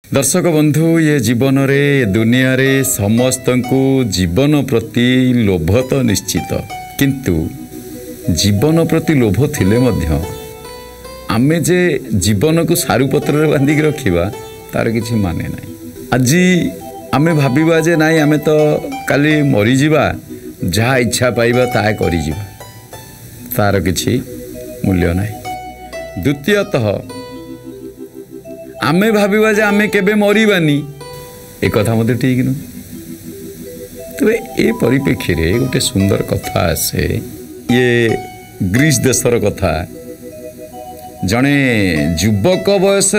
दर्शक बंधु ये जीवन रे दुनिया रे समस्त को जीवन प्रति लोभ तो निश्चित किंतु जीवन प्रति लोभ थिले मध्य आमे जे जीवन को सारुपत्र बांधिक रखा तार किसी माने ना आज आमे भाविबा जे नाई आमे तो काली मरीजा जहाँ इच्छा पाइबा ता करी तार किसी मूल्य ना। द्वितीयतः आमे भाविबा जे आमे केबे मरीबानी एक कथा मते ठीक न। तो ए परिप्रेक्षी रे गोटे सुंदर कथा आसे ये ग्रीस देशर कथा। जड़े युवक बयस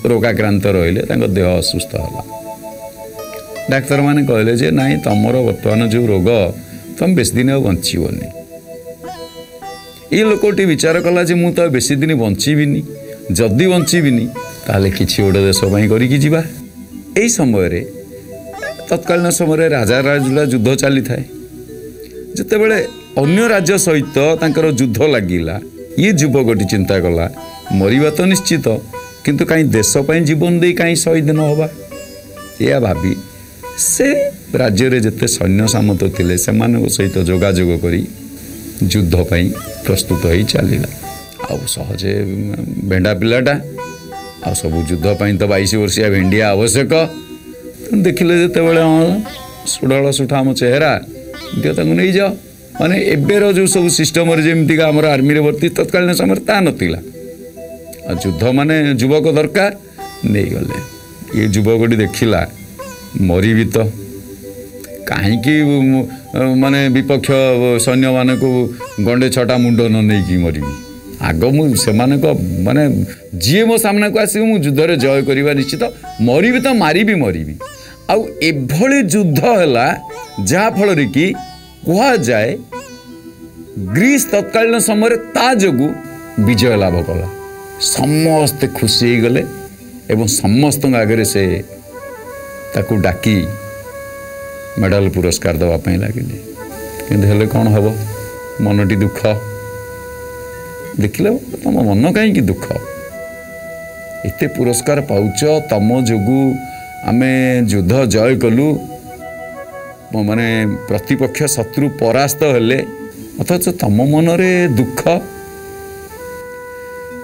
रोगाक्रांत रहिले देह असुस्थ है। डाक्तर माने कहले जे नाई तमर वर्तमान जो रोग तुम बेस दिन बंचबनी। ये लोकटी विचार कला जे मुझे बेसी दिन बंचीबिनी जदि बंचीबिनी ताले किछि गोटे देश करी समय रे तत्कालीन समय राजा राजुला युद्ध चली थाए। जिते बड़े अन्य राज्य सहित तांकर युद्ध लगिला ये युवकटी चिंता कला मरिबा तो निश्चित किंतु कहीं देश पर जीवन दे कहीं शहीद न होबा या भाभी से राज्य रे जते सैन्य सामंत थिले सेमान सहित जोगाजोग करी युद्ध पई प्रस्तुत होई चलिला। आ सहजे भेंडा पिलाटा आ सब युद्ध पई तो 22 वर्षिया भेंडिया आवश्यक। देखिले जते बेले सुडल सुठाम चेहरा दियो तांको नहीं जाओ माने एबेर जो सब सिस्टम जमीक आम आर्मी भर्ती तत्कालीन समय ता नथिला। युद्ध माने युवक दरकार नहीं गले। ये युवकटी देखिला मरी तो कहीं माने विपक्ष सैन्य मान को गंडे छटा मुंड न नहीं मरी आग मुझे माने जी मो सामना को आस युद्ध रे जय करवा निश्चित मरी तो मारी आउ एभली युद्ध है जहा फल कि कह जाए ग्रीस तत्कालीन समय ता जोगु विजय लाभ कला। समस्ते खुशी गले एवं समस्त आगे से ताकू डाकी मेडल पुरस्कार दवाई लगिले कि कौन हम मनटी दुख देखिल तुम मन कहीं दुख एते पुरस्कार पाउच तम जोगु आमे युद्ध जय कलु माने प्रतिपक्ष शत्रु परास्त हेले अथच तम मन रे दुख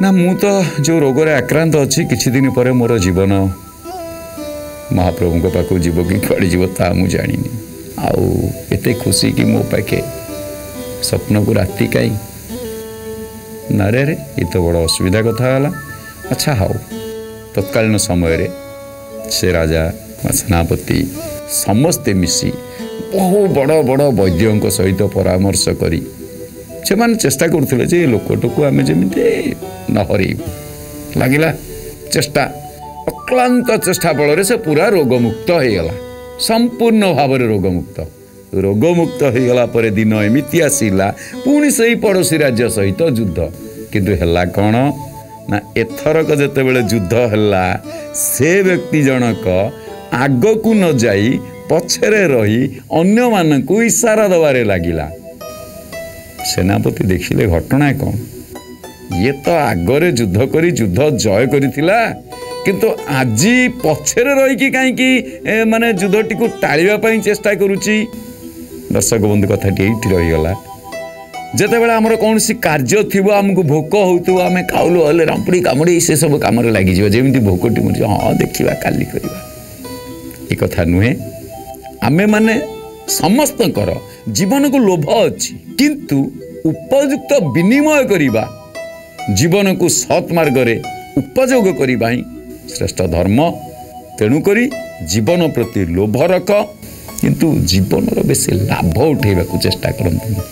ना मु तो जो रोग रे आक्रांत अच्छी किछि दिन पर मोर जीवन महाप्रभु पाक जीव कि कड़े जीव ता मु जानी आउ एते खुशी कि मो पाखे स्वप्न को राति कई नारे रे ये तो बड़ असुविधा कथा है। अच्छा हाउ तत्कालीन समय रे से राजा सेनापति समस्ते मिसी बहु बड़ बड़ वैद्यों सहित परामर्श करी से माने चेष्टा करथिले जे लोकटको आमे जेमिते न हरि लागिला चेष्टा अक्लांत चेष्टा बल से पूरा रोगमुक्त हो गला संपूर्ण भाव रोगमुक्त हो गला पर दिन एमिति आसिला पुणी से पड़ोसी राज्य सहित युद्ध किंतु हला कौन ना एथरक जेते बेले युद्ध हला से व्यक्ति जनक आग को न जाई पछरे रही अन्य मान को इशारा दबारे लागिला। सेनापति देखिले घटना कौन ये तो आगरे युद्ध करी युद्ध जय करिथिला किंतु आज पछरे रही कहीं माने युद्धटी को टाळिबा पई चेष्टा करुची। दर्शक बंधु कथा ये रहीगला जिते बड़े आमर कौन सी कार्य थी आमको भोक हो आम खाऊलु हेल्ले रामपुड़ी कामुड़ी से सब कम लगे जमी भोकटी मुझे हाँ देखा काली करवा ये कथा नुहे। आमे माने समस्त जीवन को लोभ अच्छी किंतु उपयुक्त विनिमय करिबा जीवन को सत् मार्ग रे उपयोग करिबा ही श्रेष्ठ धर्म। तेणुकरी जीवन प्रति लोभ रख किंतु जीवन बेसी लाभ उठेबा को चेष्टा करंतु।